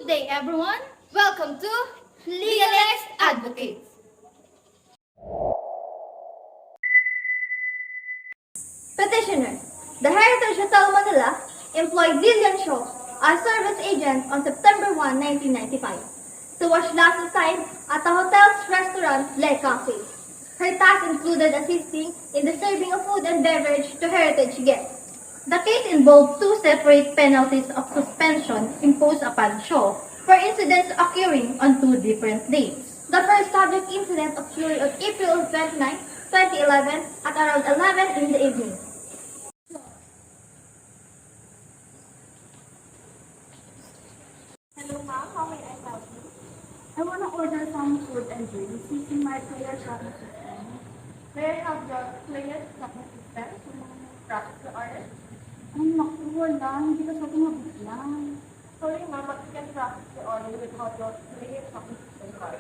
Good day, everyone. Welcome to Legalist Advocates. Petitioner. The Heritage Hotel Manila employed Lillian Shaw as service agent on September 1, 1995 to wash glasses aside at the hotel's restaurant Le Cafe. Her tasks included assisting in the serving of food and beverage to heritage guests. The case involved two separate penalties of suspension imposed upon Shaw for incidents occurring on two different dates. The first subject incident occurred on April 29, 2011 at around 11 in the evening. Hello, ma'am. How may I help you? I want to order some food and drinks using my player shopping system. May I have your player shopping system to process the order? Ay, naku, wala. Hindi ka sabi mabigla. Sorry, ma'am, but you can process the order without your player shopping system card.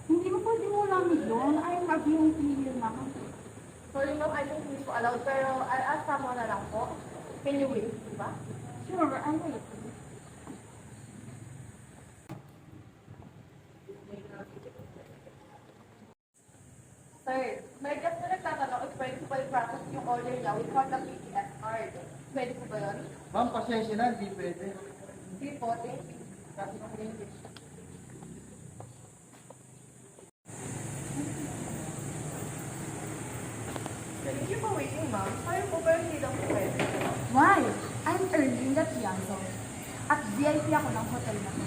Hindi mo pwede mo lang yun. I have yung player na. Sorry, ma'am, I don't think po allowed, pero I'll ask someone na lang po. Can you wait, di ba? Sure, I'll wait. Sir, may guest na nagtatanong if pwede ko ba i-process yung order niya without the PTS card. Pwede ko ba yun? Ma'am, pasensya na, hindi pwede. Hindi po, thank you. Kasi ng English. Thank you for waiting, ma'am. Sorry po, pero hindi lang po pwede. Why? I'm earning that Piazza. At VIP ako ng hotel na to.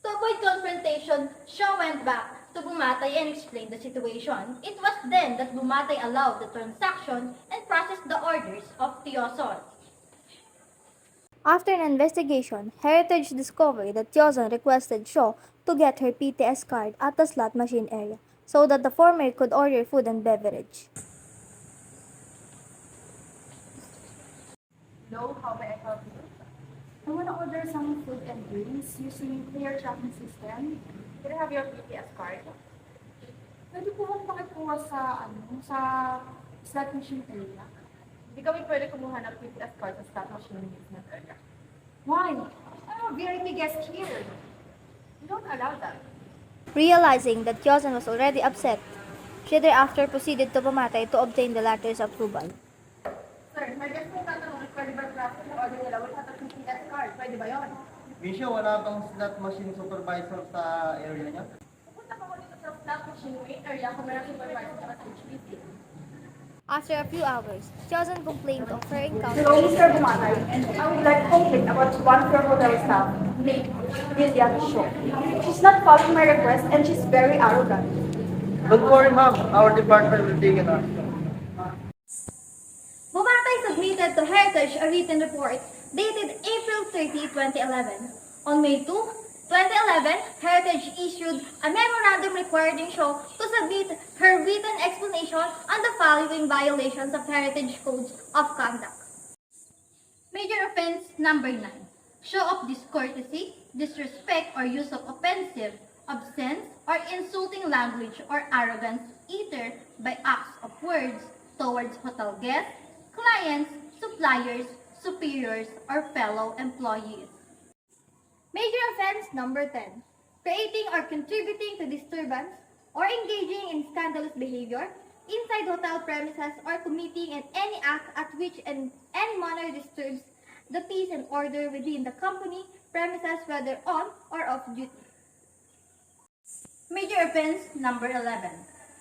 To avoid confrontation, Shaw went back to Bumatay and explained the situation. It was then that Bumatay allowed the transaction and processed the orders of Tiozon. After an investigation, Heritage discovered that Tiozon requested Shaw to get her PTS card at the slot machine area so that the former could order food and beverage. Hello, how may I help you? I want to order some food and drinks using player shopping system. Can I have your PTS card? Pwede po bang pakikuha sa slot machine area? Hindi kami pwede kumuha ng PTS card sa slot machine business area. Why? I'm a VIP guest here. We don't allow that. Realizing that Tiozon was already upset, she thereafter proceeded to Bumatay to obtain the latter's approval. Sir, may guest na tatanong if pwede ba process yung order nila without the PTS card. Pwede ba yun? Misha, wala bang slot machine supervisor sa area niya? Pupunta ko dito sa slot machine main area kung meron supervisor sa HPC. After a few hours, Tiozon complained of her encounter. Hello, Mr. Bumatay, and I would like to complain about one of your hotel staff named Lillian Shaw. She's not following my request and she's very arrogant. Don't worry, ma'am. Our department will take it up. Bumatay submitted to Heritage a written report dated April 30, 2011. On May 2, 2011, Heritage issued a memorandum requiring Shaw to submit her written explanation on the following violations of Heritage Codes of Conduct. Major offense number 9. Show of discourtesy, disrespect, or use of offensive, obscene, or insulting language or arrogance either by acts of words towards hotel guests, clients, suppliers, superiors, or fellow employees. Major offense number 10. Creating or contributing to disturbance or engaging in scandalous behavior inside hotel premises or committing in any act at which in any manner disturbs the peace and order within the company premises whether on or off duty. Major offense number 11.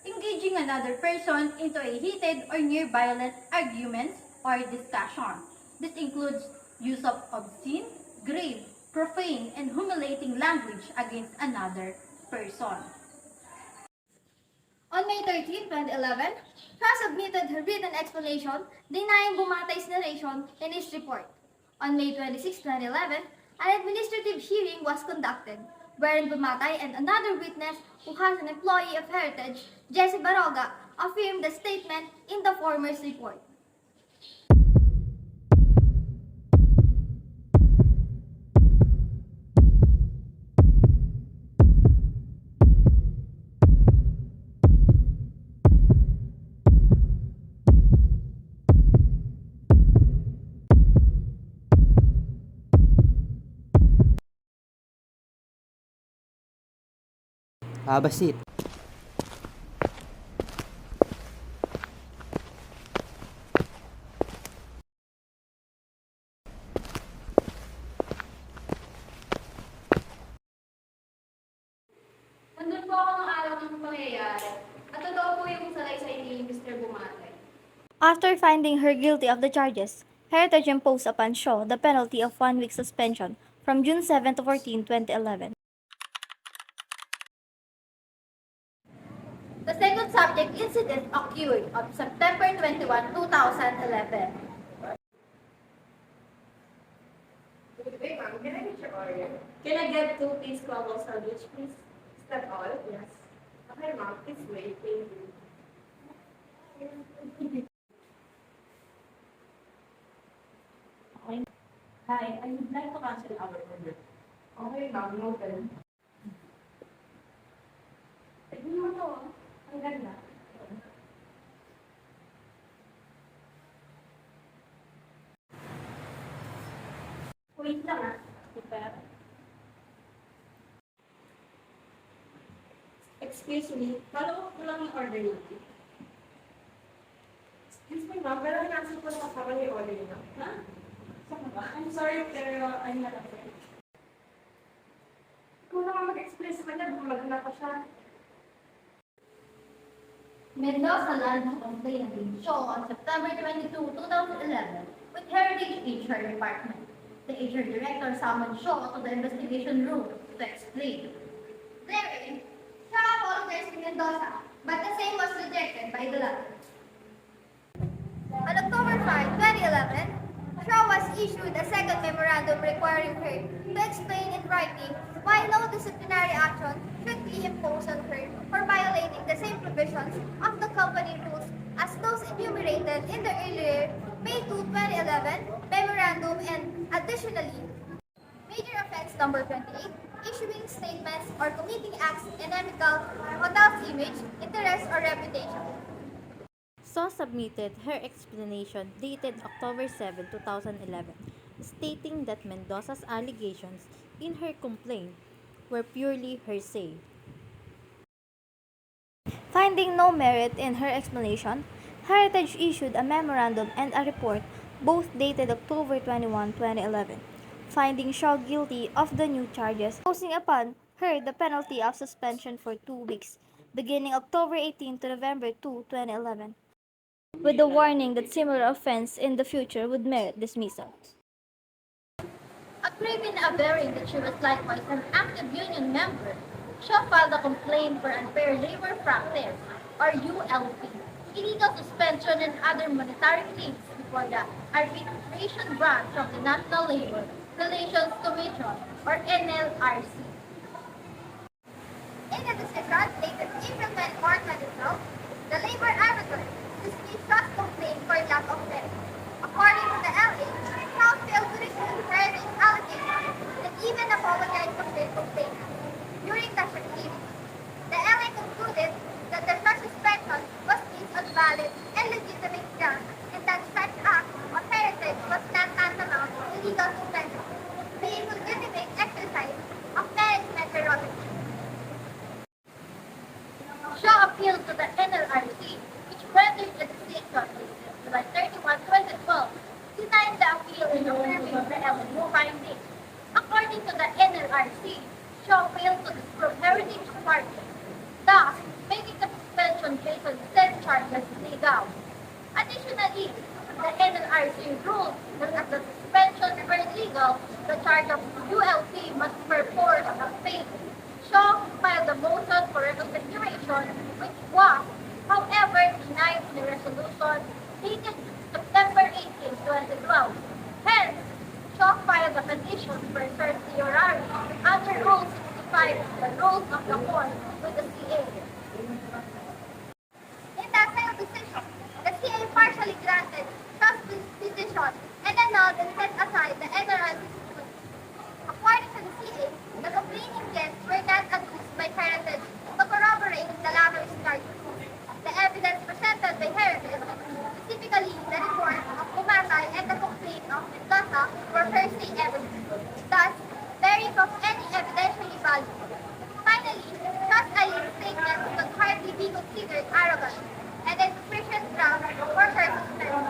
Engaging another person into a heated or near violent arguments or discussion. This includes use of obscene, grave, profane, and humiliating language against another person. On May 13, 2011, Shaw submitted her written explanation denying Bumatay's narration in his report. On May 26, 2011, an administrative hearing was conducted wherein Bumatay and another witness who has an employee of Heritage, Jessie Baroga, affirmed the statement in the former's report. Have a seat. Nandun po ako nung araw ng pangyayari. At totoo po yung salaysay ni Mr. Bumatay. After finding her guilty of the charges, Heritage imposed upon Shaw the penalty of 1 week suspension from June 7 to 14, 2011. The second subject incident occurred on September 21, 2011. Can I get 2 piece crumble sandwich, please? Is that all? Yes. Okay, ma'am. Please wait. Thank you. Hi, I would like to cancel our order. Okay, ma'am. Noted. Tignan mo to. Ang ganda. Wait lang ah. Super. Excuse me, follow ko lang yung order niyo. Excuse me ma'am, pero nasin ko na kasama yung order niyo. Ha? Saan ba? I'm sorry, pero I'm not afraid. Kung na nga mag-explain sa kanya, bumalag na ko siya. Mendoza lodged a complaint against Shaw on September 22, 2011 with Heritage HR Department. The HR Director summoned Shaw to the investigation room to explain. Therein, Shaw apologized to Mendoza, but the same was rejected by the latter. On October 5, 2011, Shaw was issued a second memorandum requiring her to explain in writing why no disciplinary action should be imposed on her for violating the same provisions of the company rules as those enumerated in the earlier May 2, 2011 memorandum, and additionally, major offense number 28, issuing statements or committing acts inimical to hotel's image, interest, or reputation. Shaw submitted her explanation dated October 7, 2011, stating that Mendoza's allegations in her complaint were purely hearsay. Finding no merit in her explanation, Heritage issued a memorandum and a report, both dated October 21, 2011, finding Shaw guilty of the new charges, imposing upon her the penalty of suspension for 2 weeks, beginning October 18 to November 2, 2011, with the warning that similar offense in the future would merit dismissal. Aggrieving averring that she was likewise an active union member, Shaw filed a complaint for unfair labor practice, or ULP, illegal suspension and other monetary claims before the Arbitration Branch of the National Labor Relations Commission, or NLRC. In a decision dated April 24, 2012, the labor arbiter dismissed Shaw's complaint for lack of merit. According to the LA, Shaw failed to receive Heritage allegations and even apologized for their complaint. During the proceedings, the LA concluded that the Shaw suspension was based on valid and legitimate grounds, and that such act of Heritage was not tantamount to illegal suspension, being legitimate exercise of management prerogative. Shaw appealed to the NLRC, which rendered a decision dated July 31, 2012, denying the appeal and affirming the LMU finding. According to the NLRC, Shaw failed to disprove Heritage charges, thus making the suspension based on said charges legal. Additionally, the NLRC ruled that as the suspension were legal, the charge of ULP must perforce have paid. Shaw filed a motion for reconsideration, which was, however, denied in the resolution dated September 18, 2012. Hence, Shaw filed a petition for certiorari under Rule 65 of the Rules of the Court with the CA. In that same decision, the CA partially granted Shaw's petition and annulled and set aside the NRL's decision. According to the CA, the complaining guests were not accused by Heritage to corroborate the latter's charges. The evidence presented by Heritage, specifically the report of Bumatay and the complaint of Mendoza, were hearsay evidence, thus bearing of any evidentiary value. Finally, Shaw's allegations arrogant, and insufficient grounds for her suspension.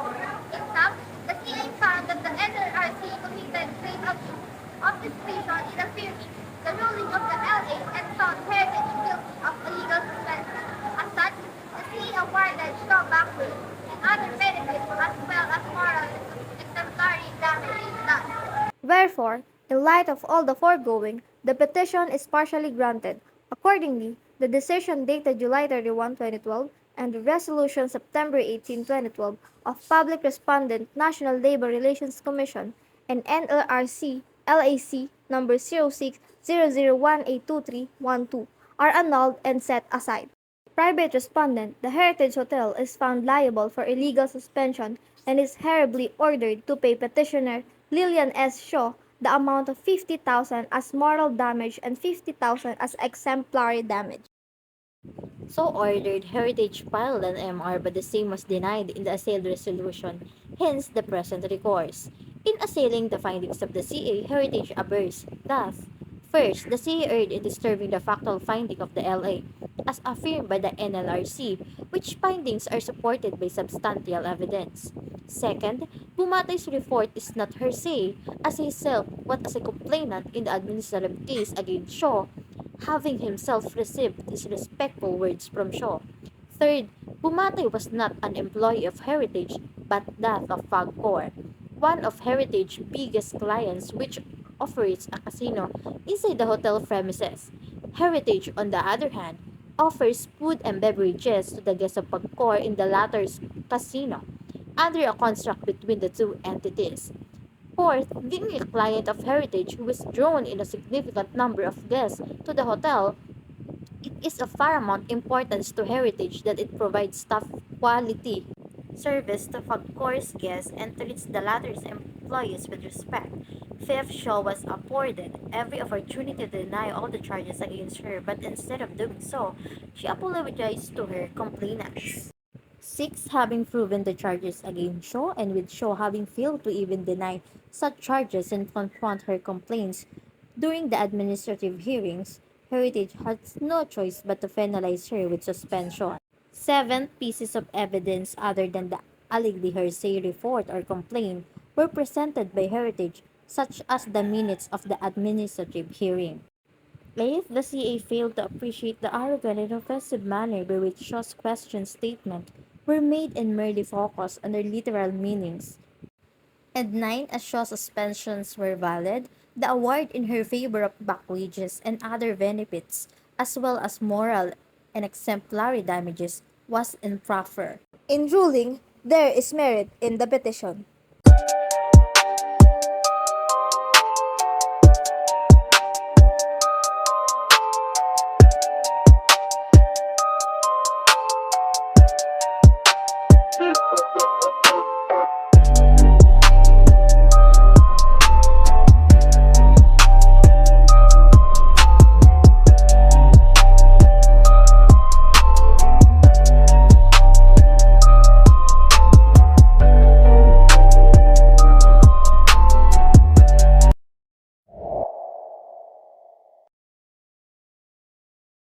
In sum, the CA found that the NLRC committed grave abuse of discretion in affirming the ruling of the LA and found Heritage guilty of illegal suspension. As such, the CA awarded Shaw backpay and other benefits as well as moral and exemplary damages thus. Wherefore, in light of all the foregoing, the petition is partially granted. Accordingly, the decision dated July 31, 2012, and the resolution September 18, 2012 of Public Respondent National Labor Relations Commission and NLRC LAC number 0600182312 are annulled and set aside. Private respondent, the Heritage Hotel is found liable for illegal suspension and is hereby ordered to pay petitioner Lillian S. Shaw the amount of 50,000 as moral damage and 50,000 as exemplary damage. So ordered, Heritage filed an MR but the same was denied in the assailed resolution, hence the present recourse. In assailing the findings of the CA, Heritage avers thus: first, the CA erred in disturbing the factual finding of the LA, as affirmed by the NLRC, which findings are supported by substantial evidence. Second, Bumatay's report is not hearsay, as he himself was as a complainant in the administrative case against Shaw, having himself received disrespectful words from Shaw. Third, Bumatay was not an employee of Heritage, but that of Fagcor, one of Heritage's biggest clients, which operates a casino inside the hotel premises. Heritage, on the other hand, offers food and beverages to the guests of Fagcor in the latter's casino, under a contract between the two entities. Fourth, being a client of Heritage who is drawn in a significant number of guests to the hotel, it is of paramount importance to Heritage that it provides top quality service to Fagcor's guests and treats the latter's employees with respect. Fifth, Shaw was afforded every opportunity to deny all the charges against her, but instead of doing so, she apologized to her complainants. Six, having proven the charges against Shaw, and with Shaw having failed to even deny such charges and confront her complaints during the administrative hearings, Heritage has no choice but to penalize her with suspension. Seventh, pieces of evidence other than the allegedly hearsay report or complaint were presented by Heritage, such as the minutes of the administrative hearing. Eighth, the CA failed to appreciate the arrogant and offensive manner by which Shaw's question statement were made and merely focused on their literal meanings. And ninth, as Shaw's suspensions were valid, the award in her favor of back wages and other benefits, as well as moral and exemplary damages, was improper. In ruling, there is merit in the petition.